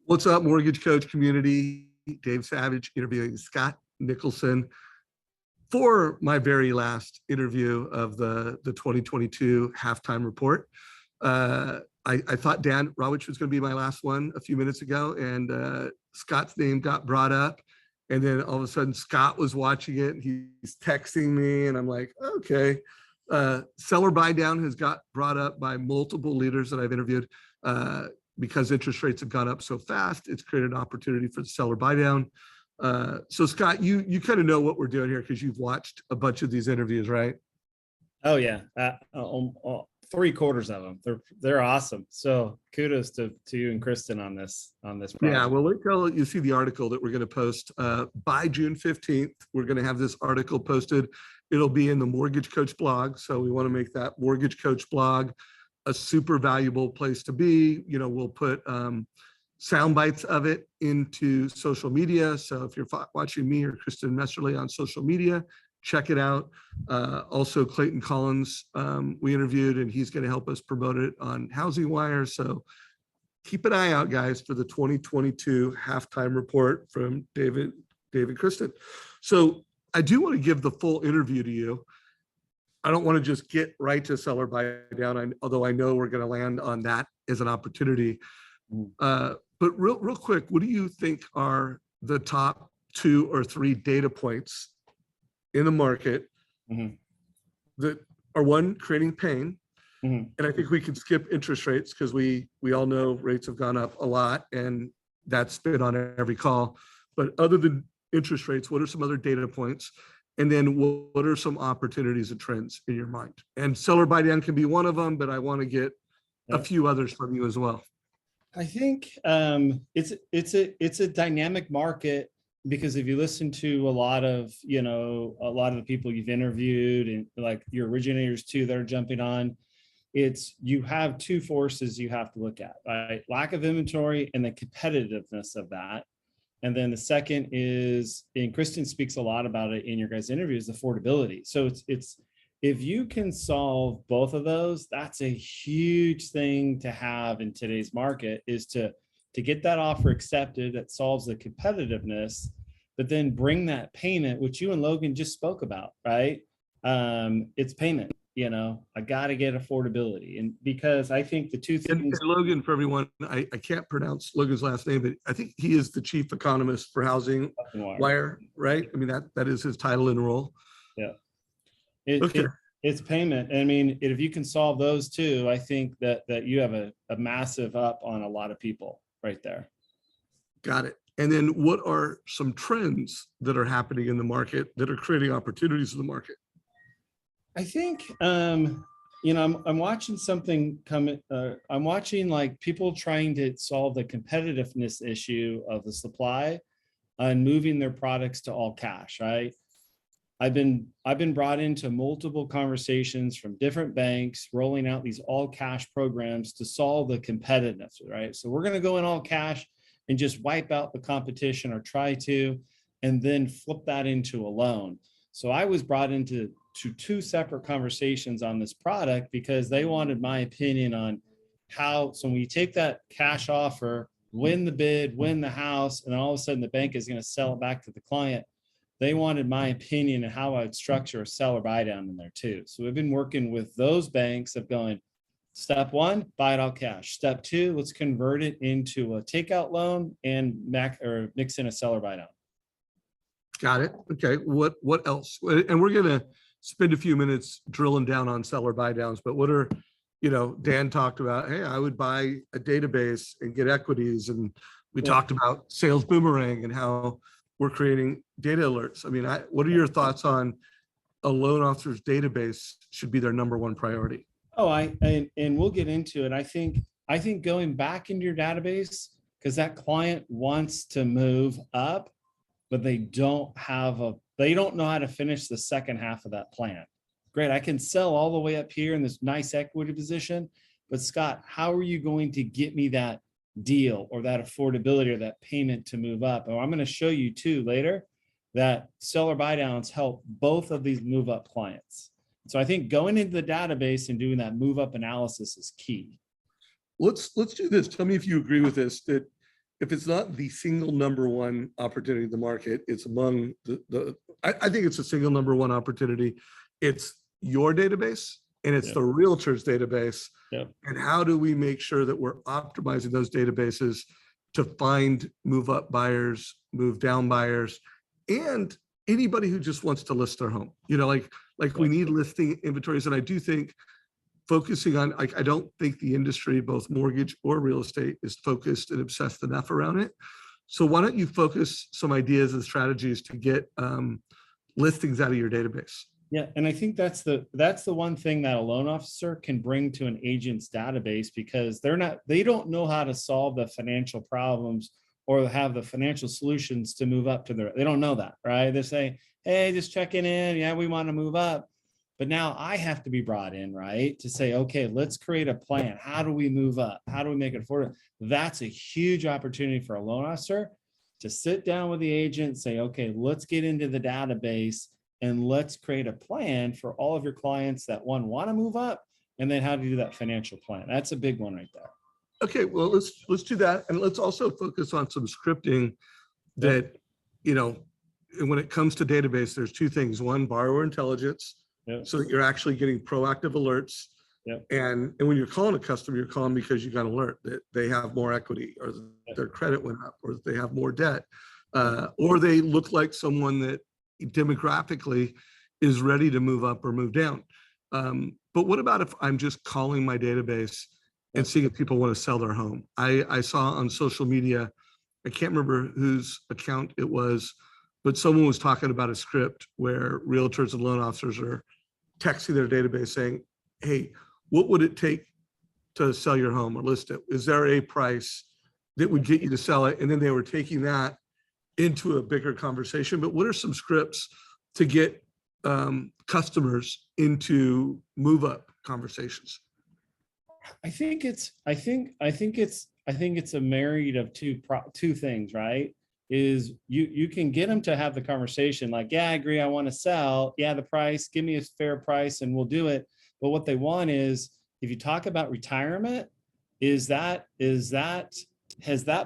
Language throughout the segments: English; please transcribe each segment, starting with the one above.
What's up, mortgage coach community? Dave Savage interviewing Scott Nicholson for my very last interview of the 2022 halftime report. I thought Dan Rawich was going to be my last one a few minutes ago, and Scott's name got brought up. And then all of a sudden, Scott was watching it. And he's texting me, and I'm like, okay. Seller buy down has got brought up by multiple leaders that I've interviewed. Because interest rates have gone up so fast, it's created an opportunity for the seller buy down. So Scott, you kind of know what we're doing here because you've watched a bunch of these interviews, right? Oh yeah, 3/4 of them. They're awesome. So kudos to you and Kristen on this project. Yeah, well, wait till you see the article that we're going to post by June 15th. We're going to have this article posted. It'll be in the Mortgage Coach blog. So we want to make that Mortgage Coach blog a super valuable place to be. You know, we'll put sound bites of it into social media. So if you're watching me or Kristen Messerly on social media, check it out. Also, Clayton Collins, we interviewed, and he's going to help us promote it on Housing Wire. So keep an eye out, guys, for the 2022 halftime report from David Kristen. So I do want to give the full interview to you. I don't want to just get right to seller buy down, although I know we're going to land on that as an opportunity. But real quick, what do you think are the top 2 or 3 data points in the market that are, one, creating pain? And I think we can skip interest rates because we all know rates have gone up a lot, and that's been on every call. But other than interest rates, what are some other data points? And then what are some opportunities and trends in your mind? And seller buy down can be one of them, but I want to get a few others from you as well. I think it's a dynamic market, because if you listen to a lot of the people you've interviewed and like your originators too that are jumping on, you have 2 forces you have to look at, right? Lack of inventory and the competitiveness of that. And then the second is, and Kristen speaks a lot about it in your guys' interviews, affordability. So it's if you can solve both of those, that's a huge thing to have in today's market, is to get that offer accepted that solves the competitiveness, but then bring that payment, which you and Logan just spoke about, right? It's payment. I got to get affordability. And because I think the 2 things. And Logan, for everyone, I can't pronounce Logan's last name, but I think he is the chief economist for Housing Wire, right? I mean, that is his title and role. Yeah. Okay. It's payment. I mean, if you can solve those 2, I think that you have a massive up on a lot of people right there. Got it. And then what are some trends that are happening in the market that are creating opportunities in the market? I think, I'm watching something come. I'm watching like people trying to solve the competitiveness issue of the supply and moving their products to all cash, right? I've been brought into multiple conversations from different banks rolling out these all cash programs to solve the competitiveness, right? So we're going to go in all cash and just wipe out the competition, or try to, and then flip that into a loan. So I was brought into 2 separate conversations on this product because they wanted my opinion on how, so when you take that cash offer, win the bid, win the house, and then all of a sudden the bank is going to sell it back to the client. They wanted my opinion on how I would structure a seller buy down in there too. So we've been working with those banks of going, step 1, buy it all cash. Step 2, let's convert it into a takeout loan and mix in a seller buy down. Got it. Okay. What else? And we're going to spend a few minutes drilling down on seller buy downs, but what are, Dan talked about, hey, I would buy a database and get equities. And we talked about sales boomerang and how we're creating data alerts. I mean, what are your thoughts on a loan officer's database should be their number 1 priority? Oh, and we'll get into it. I think going back into your database, because that client wants to move up, but they don't know how to finish the second half of that plan. Great, I can sell all the way up here in this nice equity position, but Scott, how are you going to get me that deal or that affordability or that payment to move up? And I'm going to show you too later that seller buy downs help both of these move up clients. So I think going into the database and doing that move up analysis is key. Let's do this. Tell me if you agree with this, that if it's not the single number one opportunity in the market, it's among I think it's a single number one opportunity. It's your database and it's Yeah. the realtors database. Yeah. And how do we make sure that we're optimizing those databases to find move up buyers, move down buyers, and anybody who just wants to list their home, like we need listing inventories. And I do think focusing on, I don't think the industry, both mortgage or real estate, is focused and obsessed enough around it. So why don't you focus some ideas and strategies to get listings out of your database? Yeah, and I think that's the one thing that a loan officer can bring to an agent's database, because they don't know how to solve the financial problems or have the financial solutions to move up to they don't know that, right? They say, hey, just checking in. Yeah, we want to move up. But now I have to be brought in, right? To say, okay, let's create a plan. How do we move up? How do we make it affordable? That's a huge opportunity for a loan officer to sit down with the agent, say, okay, let's get into the database and let's create a plan for all of your clients that want to move up, and then how to do that financial plan. That's a big one right there. Okay, well, let's do that. And let's also focus on some scripting that, and when it comes to database, there's two things. One, borrower intelligence, so that you're actually getting proactive alerts. Yep. And when you're calling a customer, you're calling because you got an alert that they have more equity, or their credit went up, or they have more debt, or they look like someone that demographically is ready to move up or move down. But what about if I'm just calling my database and seeing if people want to sell their home? I saw on social media, I can't remember whose account it was, but someone was talking about a script where realtors and loan officers are texting their database saying, hey, what would it take to sell your home or list it? Is there a price that would get you to sell it? And then they were taking that into a bigger conversation. But what are some scripts to get customers into move up conversations? I think it's a married of two things, right? Is you can get them to have the conversation like, yeah, I agree, I want to sell. Yeah, the price, give me a fair price and we'll do it. But what they want is, if you talk about retirement, has that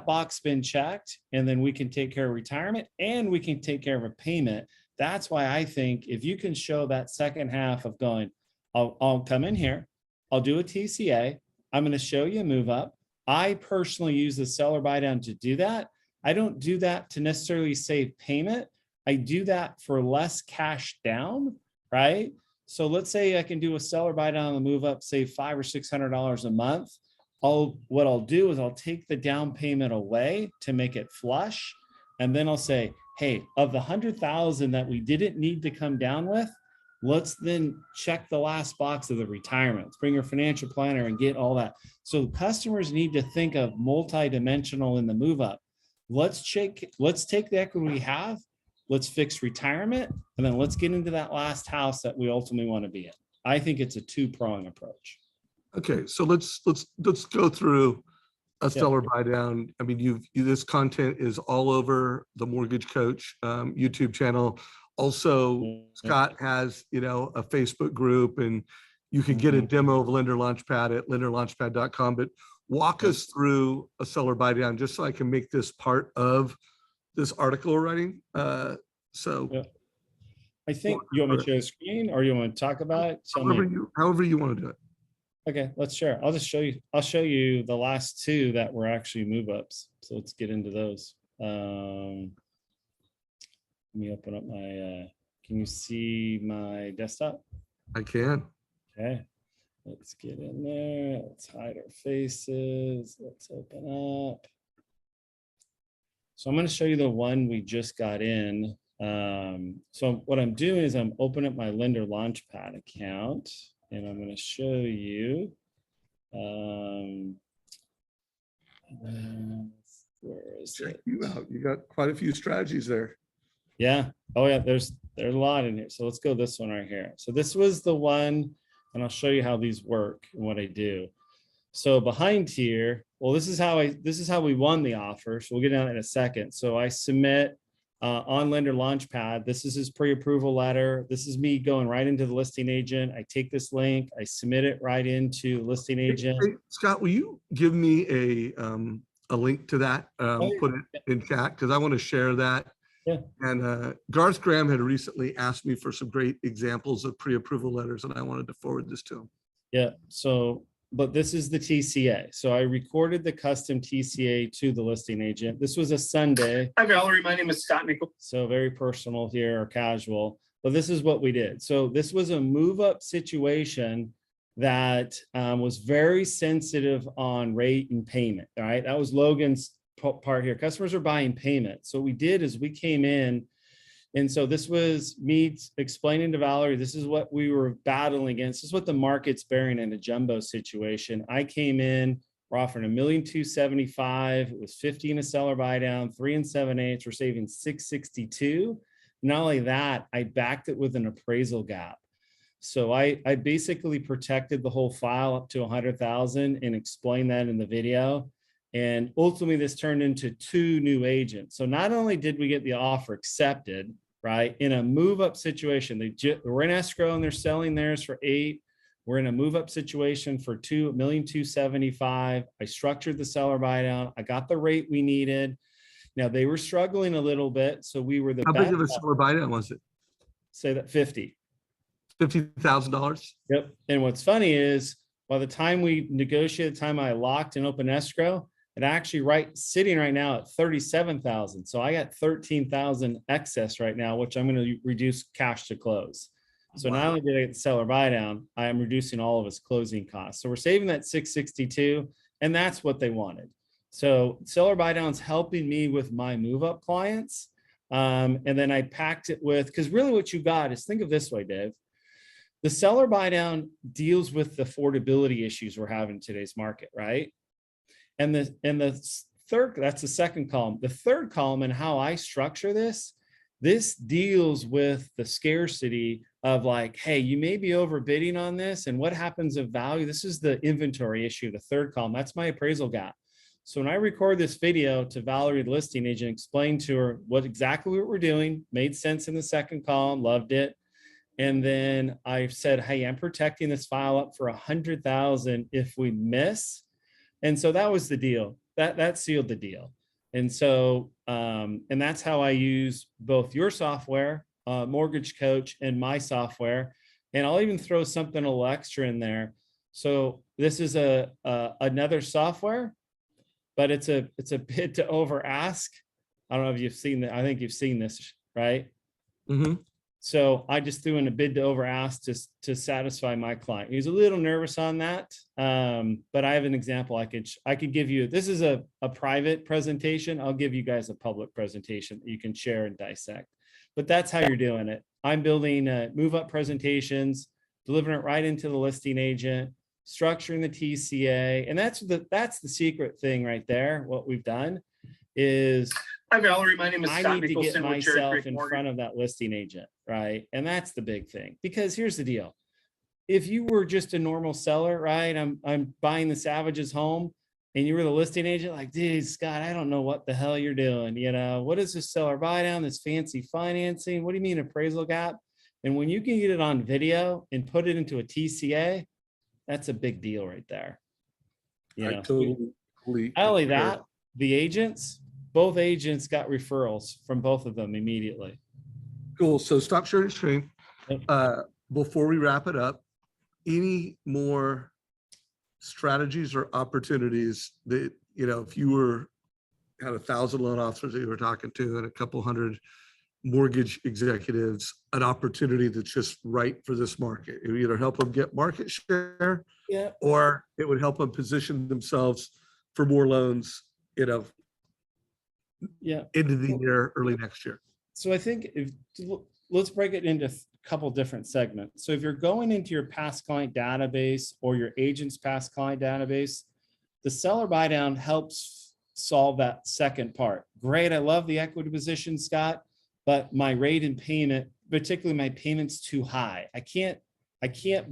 box been checked? And then we can take care of retirement and we can take care of a payment. That's why I think if you can show that second half of going, I'll come in here, I'll do a TCA, I'm going to show you a move up. I personally use the seller buy down to do that. I don't do that to necessarily save payment. I do that for less cash down, right? So let's say I can do a seller buy down on the move up, save $500 or $600 a month. What I'll do is I'll take the down payment away to make it flush. And then I'll say, hey, of the 100,000 that we didn't need to come down with, let's then check the last box of the retirement. Let's bring your financial planner and get all that. So customers need to think of multi-dimensional in the move up. Let's take the equity we have, let's fix retirement, and then let's get into that last house that we ultimately want to be in. I think it's a two-prong approach. Okay, so let's go through a seller buy down. I mean, this content is all over the Mortgage Coach YouTube channel. Also, Scott has a Facebook group, and you can get a demo of Lender Launchpad at lenderlaunchpad.com. But walk us through a seller buy down, just so I can make this part of this article we're writing. I think you want me to share the screen, or you want to talk about it? However you want to do it. Okay, let's share. I'll just show you. I'll show you the last two that were actually move ups. So let's get into those. Let me open up my. Can you see my desktop? I can. Okay, let's get in there. Let's hide our faces. Let's open up. So I'm going to show you the one we just got in. So what I'm doing is I'm opening up my Lender Launchpad account, and I'm going to show you. Where is it? You out. You got quite a few strategies there. Yeah. Oh yeah. There's a lot in here. So let's go this one right here. So this was the one, and I'll show you how these work and what I do. So behind here, well, this is how we won the offer. So we'll get down in a second. So I submit on Lender Launchpad. This is his pre-approval letter. This is me going right into the listing agent. I take this link, I submit it right into the listing agent. Hey, Scott, will you give me a link to that, Oh, put it in chat because I want to share that. yeah. And Garth Graham had recently asked me for some great examples of pre-approval letters, and I wanted to forward this to him. Yeah. So, but this is the TCA. So I recorded the custom TCA to the listing agent. This was a Sunday. Hi, Valerie. My name is Scott Nicholson. So very personal here or casual, but this is what we did. So this was a move up situation that was very sensitive on rate and payment. All right. That was Logan's part here. Customers are buying payment. So what we did is we came in. And so this was me explaining to Valerie, this is what we were battling against. This is what the market's bearing in a jumbo situation. I came in, we're offering $1,275,000. It was 15 a seller buy down, 3 7/8. We're saving 662. Not only that, I backed it with an appraisal gap. So I basically protected the whole file up to 100,000 and explained that in the video. And ultimately this turned into 2 new agents. So not only did we get the offer accepted, right, in a move up situation, we're in escrow and they're selling theirs for 8. We're in a move up situation for $2,275,000. I structured the seller buy down. I got the rate we needed. Now they were struggling a little bit. So we were the How best. big of a seller buy down was it? Say that 50. $50,000. Yep. And what's funny is by the time we negotiated, the time I locked and opened escrow, it actually sitting right now at 37,000. So I got 13,000 excess right now, which I'm going to reduce cash to close. So not only did I get the seller buy down, I am reducing all of its closing costs. So we're saving that 662, and that's what they wanted. So seller buy down is helping me with my move up clients. And then I packed it with, because really what you got is, think of this way, Dave. The seller buy down deals with the affordability issues we're having in today's market, right? And the third, that's the second column. The third column and how I structure this deals with the scarcity of like, hey, you may be overbidding on this. And what happens if value? This is the inventory issue, the third column. That's my appraisal gap. So when I record this video to Valerie, the listing agent, explain to her exactly what we're doing, made sense in the second column, loved it. And then I said, hey, I'm protecting this file up for 100,000 if we miss. And so that was the deal. That sealed the deal. And so, and that's how I use both your software, Mortgage Coach, and my software. And I'll even throw something a little extra in there. So this is another software, but it's a bid to over ask. I don't know if you've seen that. I think you've seen this, right? Mm-hmm. So I just threw in a bid to over ask to satisfy my client. He was a little nervous on that, but I have an example I could give you. This is a private presentation. I'll give you guys a public presentation that you can share and dissect. But that's how you're doing it. I'm building move up presentations, delivering it right into the listing agent, structuring the TCA, and that's the secret thing right there. What we've done is, Hi, Valerie. My name is I Scott need to get Nicholson with Cherry myself Creek in Mortgage. front of that listing agent, right? And that's the big thing, because here's the deal. If you were just a normal seller, right? I'm buying the Savage's home and you were the listing agent, like, dude, Scott, I don't know what the hell you're doing. You know, what is this seller buy down, this fancy financing? What do you mean appraisal gap? And when you can get it on video and put it into a TCA, that's a big deal right there. You know, Totally not only concur. that, the agents, both agents got referrals from both of them immediately. Cool. So stop sharing screen. Yep. Before we wrap it up, any more strategies or opportunities that, you know, if you had 1,000 loan officers that you were talking to and a couple hundred mortgage executives, an opportunity that's just right for this market? It would either help them get market share, Yeah. or it would help them position themselves for more loans, you know, Yeah. into the year, early next year. So I think let's break it into a couple different segments. So if you're going into your past client database or your agent's past client database, the seller buy down helps solve that second part. Great. I love the equity position, Scott, but my rate and payment, particularly my payment's too high. I can't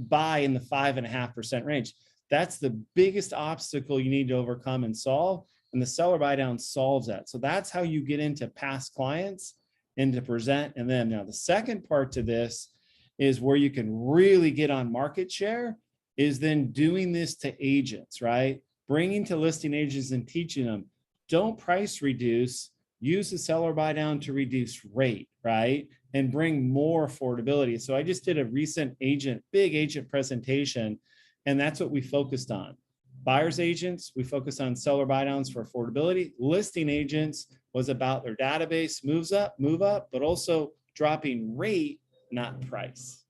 buy in the 5.5% range. That's the biggest obstacle you need to overcome and solve. And the seller buy down solves that. So that's how you get into past clients and to present and them. Now, the second part to this is where you can really get on market share is then doing this to agents, right? Bringing to listing agents and teaching them, don't price reduce, use the seller buy down to reduce rate, right? And bring more affordability. So I just did a recent big agent presentation, and that's what we focused on. Buyers agents, we focused on seller buy downs for affordability. Listing agents was about their database move up, but also dropping rate, not price.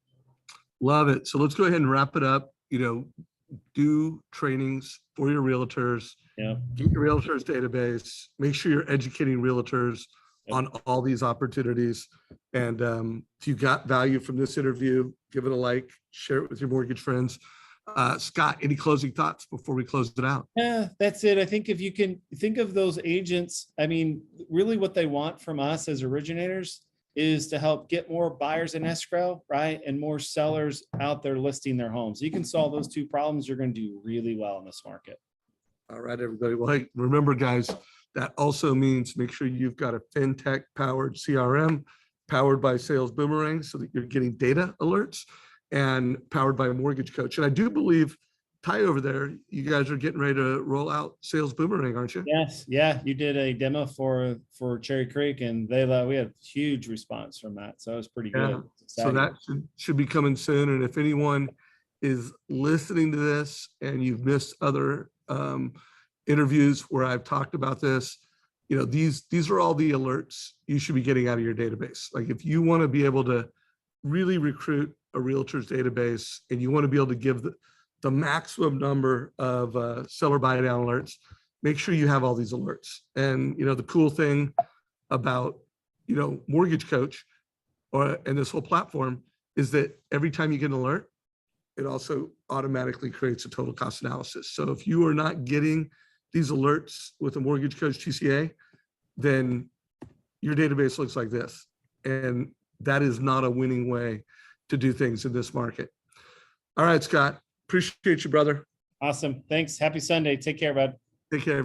Love it. So let's go ahead and wrap it up. Do trainings for your realtors. Yeah. Get your realtors database. Make sure you're educating realtors on all these opportunities. And if you got value from this interview, give it a like, share it with your mortgage friends. Scott, any closing thoughts before we close it out? Yeah, that's it. I think if you can think of those agents, I mean, really what they want from us as originators is to help get more buyers in escrow, right? And more sellers out there listing their homes. You can solve those two problems, you're going to do really well in this market. All right, everybody. Well, hey, remember, guys, that also means make sure you've got a fintech powered CRM powered by Sales Boomerang so that you're getting data alerts, and powered by a mortgage coach. And I do believe, Ty, over there, you guys are getting ready to roll out Sales Boomerang, aren't you? Yes. Yeah. You did a demo for Cherry Creek, and we had huge response from that. So it was pretty good. So that should be coming soon. And if anyone is listening to this and you've missed other interviews where I've talked about this, these are all the alerts you should be getting out of your database. Like if you want to be able to really recruit a realtor's database and you want to be able to give the maximum number of seller buy down alerts, make sure you have all these alerts. And the cool thing about Mortgage Coach and this whole platform is that every time you get an alert, it also automatically creates a total cost analysis. So if you are not getting these alerts with a Mortgage Coach TCA, then your database looks like this. And that is not a winning way to do things in this market. All right, Scott, appreciate you, brother. Awesome. Thanks. Happy Sunday. Take care, bud. Take care, everybody.